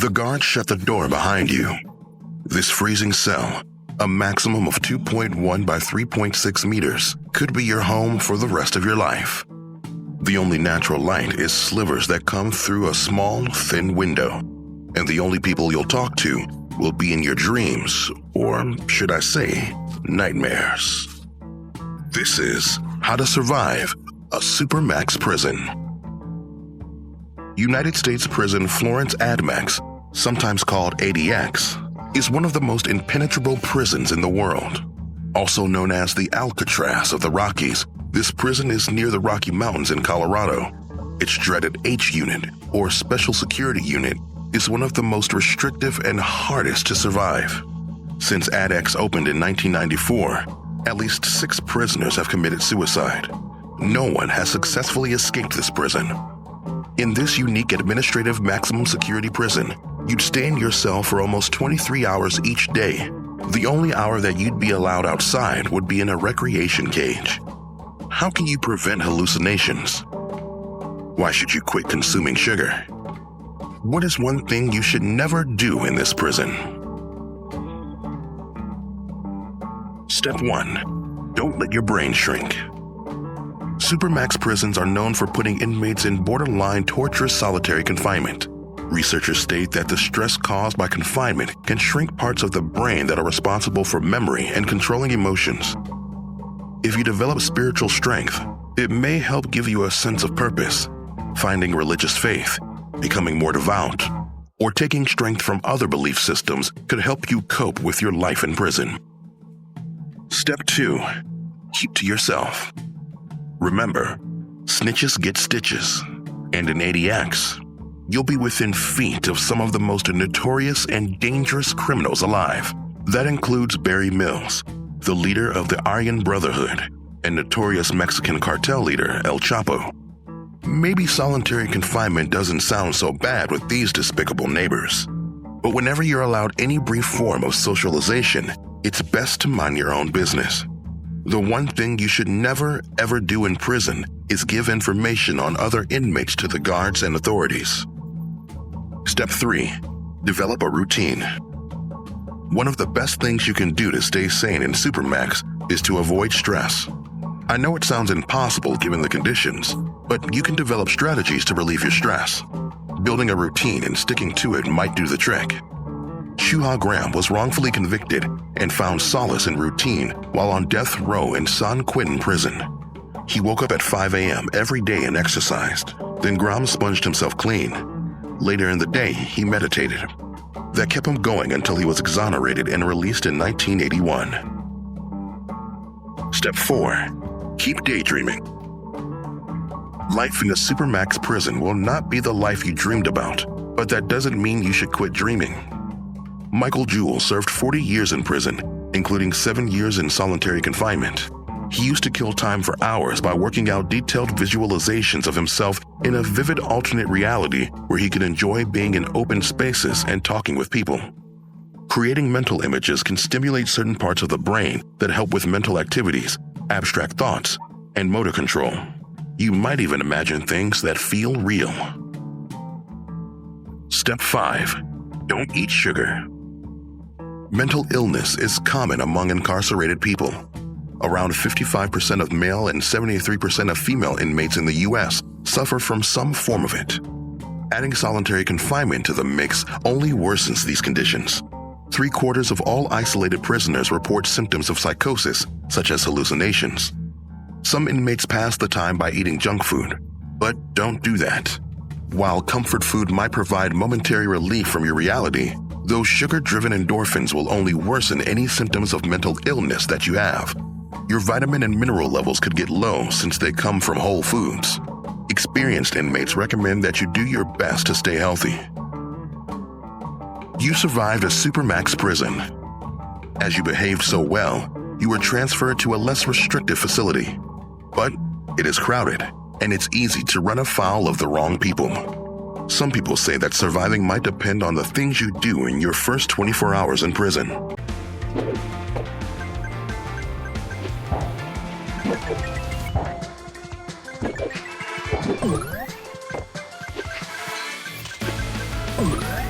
The guards shut the door behind you. This freezing cell, a maximum of 2.1 by 3.6 meters, could be your home for the rest of your life. The only natural light is slivers that come through a small, thin window, and the only people you'll talk to will be in your dreams, or should I say, nightmares. This is How to Survive a Supermax Prison. United States Prison Florence AdMax, sometimes called ADX, is one of the most impenetrable prisons in the world. Also known as the Alcatraz of the Rockies, this prison is near the Rocky Mountains in Colorado. Its dreaded H Unit, or Special Security Unit, is one of the most restrictive and hardest to survive. Since ADX opened in 1994, at least 6 prisoners have committed suicide. No one has successfully escaped this prison. In this unique administrative maximum security prison, you'd stay in your cell for almost 23 hours each day. The only hour that you'd be allowed outside would be in a recreation cage. How can you prevent hallucinations? Why should you quit consuming sugar? What is one thing you should never do in this prison? Step 1. Don't let your brain shrink. Supermax prisons are known for putting inmates in borderline torturous solitary confinement. Researchers state that the stress caused by confinement can shrink parts of the brain that are responsible for memory and controlling emotions. If you develop spiritual strength, it may help give you a sense of purpose. Finding religious faith, becoming more devout, or taking strength from other belief systems could help you cope with your life in prison. Step 2. Keep to yourself. Remember, snitches get stitches, and in ADX, you'll be within feet of some of the most notorious and dangerous criminals alive. That includes Barry Mills, the leader of the Aryan Brotherhood, and notorious Mexican cartel leader El Chapo. Maybe solitary confinement doesn't sound so bad with these despicable neighbors, but whenever you're allowed any brief form of socialization, it's best to mind your own business. The one thing you should never, ever do in prison is give information on other inmates to the guards and authorities. Step 3. Develop a routine. One of the best things you can do to stay sane in Supermax is to avoid stress. I know it sounds impossible given the conditions, but you can develop strategies to relieve your stress. Building a routine and sticking to it might do the trick. Shuha Graham was wrongfully convicted and found solace in routine while on death row in San Quentin prison. He woke up at 5 a.m. every day and exercised. Then Graham sponged himself clean. Later in the day, he meditated. That kept him going until he was exonerated and released in 1981. Step 4. Keep daydreaming. Life in a Supermax prison will not be the life you dreamed about, but that doesn't mean you should quit dreaming. Michael Jewell served 40 years in prison, including 7 years in solitary confinement. He used to kill time for hours by working out detailed visualizations of himself in a vivid alternate reality where he could enjoy being in open spaces and talking with people. Creating mental images can stimulate certain parts of the brain that help with mental activities, abstract thoughts, and motor control. You might even imagine things that feel real. Step 5. Don't eat sugar. Mental illness is common among incarcerated people. Around 55% of male and 73% of female inmates in the U.S. suffer from some form of it. Adding solitary confinement to the mix only worsens these conditions. 3/4 of all isolated prisoners report symptoms of psychosis, such as hallucinations. Some inmates pass the time by eating junk food, but don't do that. While comfort food might provide momentary relief from your reality, those sugar-driven endorphins will only worsen any symptoms of mental illness that you have. Your vitamin and mineral levels could get low since they come from whole foods. Experienced inmates recommend that you do your best to stay healthy. You survived a Supermax prison. As you behaved so well, you were transferred to a less restrictive facility. But it is crowded, and it's easy to run afoul of the wrong people. Some people say that surviving might depend on the things you do in your first 24 hours in prison. Oh.